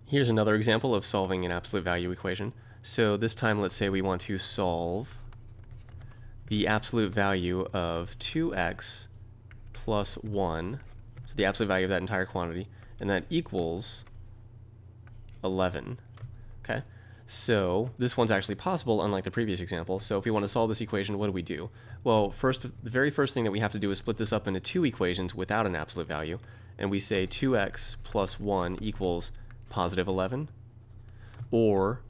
Here's another example of solving an absolute value equation. So this time, let's say we want to solve the absolute value of 2x plus 1, so the absolute value of that entire quantity, and that equals 11. Okay, so this one's actually possible, unlike the previous example. So if we want to solve this equation, what do? Well, the very first thing that we have to do is split this up into two equations without an absolute value, and we say 2x plus 1 equals positive 11, or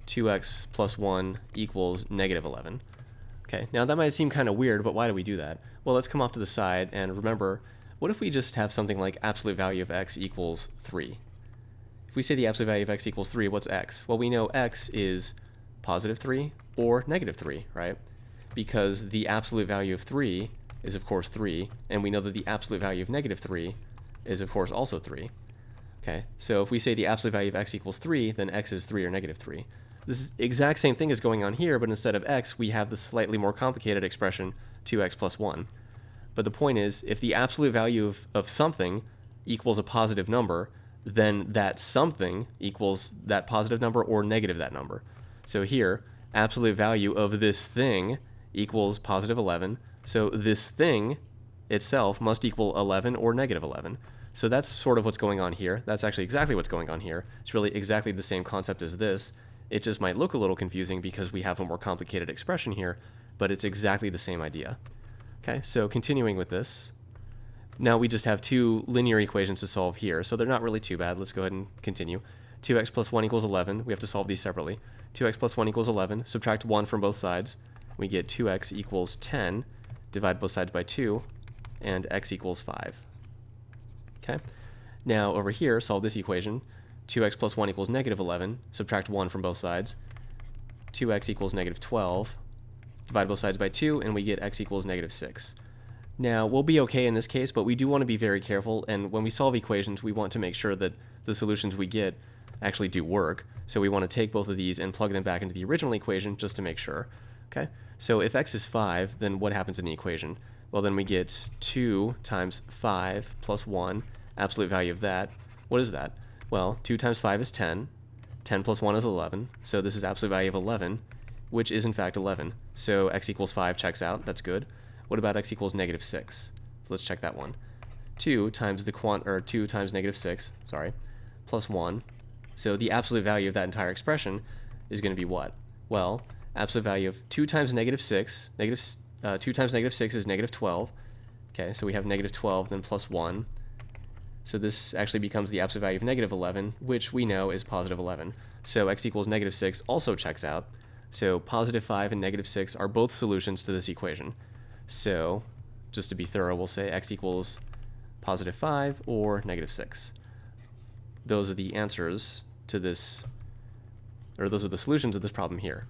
2x plus 1 equals negative 11. Okay, now that might seem kind of weird, but why do we do that? Well, let's come off to the side and remember, what if we just have something like absolute value of x equals 3? If we say the absolute value of x equals 3, what's x? Well, we know x is positive 3 or negative 3, right? Because the absolute value of 3 is, of course, 3, and we know that the absolute value of negative 3 is, of course, also 3. Okay, so if we say the absolute value of x equals 3, then x is 3 or negative 3. This is the exact same thing is going on here, but instead of x, we have the slightly more complicated expression 2x plus 1. But the point is, if the absolute value of something equals a positive number, then that something equals that positive number or negative that number. So here, absolute value of this thing equals positive 11. So this thing itself must equal 11 or negative 11. So that's sort of what's going on here. That's actually exactly what's going on here. It's really exactly the same concept as this. It just might look a little confusing because we have a more complicated expression here, but it's exactly the same idea. Okay, so continuing with this. Now we just have two linear equations to solve here, so they're not really too bad. Let's go ahead and continue. 2x plus 1 equals 11. We have to solve these separately. 2x plus 1 equals 11. Subtract 1 from both sides. We get 2x equals 10. Divide both sides by 2, and x equals 5. Okay. Now over here, solve this equation. 2x plus 1 equals negative 11. Subtract 1 from both sides. 2x equals negative 12. Divide both sides by 2, and we get x equals negative 6. Now, we'll be okay in this case, but we do want to be very careful, and when we solve equations, we want to make sure that the solutions we get actually do work. So we want to take both of these and plug them back into the original equation just to make sure. Okay? So if x is 5, then what happens in the equation? Well, then we get 2 times 5 plus 1, absolute value of that. What is that? Well, 2 times 5 is 10. 10 plus 1 is 11. So this is absolute value of 11, which is in fact 11. So x equals 5 checks out. That's good. What about x equals negative 6? So let's check that one. 2 times 2 times negative 6, plus 1. So the absolute value of that entire expression is going to be what? Well, absolute value of 2 times negative 6, 2 times negative 6 is negative 12. Okay, so we have negative 12, then plus 1. So this actually becomes the absolute value of negative 11, which we know is positive 11. So x equals negative 6 also checks out. So positive 5 and negative 6 are both solutions to this equation. So just to be thorough, we'll say x equals positive 5 or negative 6. Those are the answers to this, or those are the solutions of this problem here.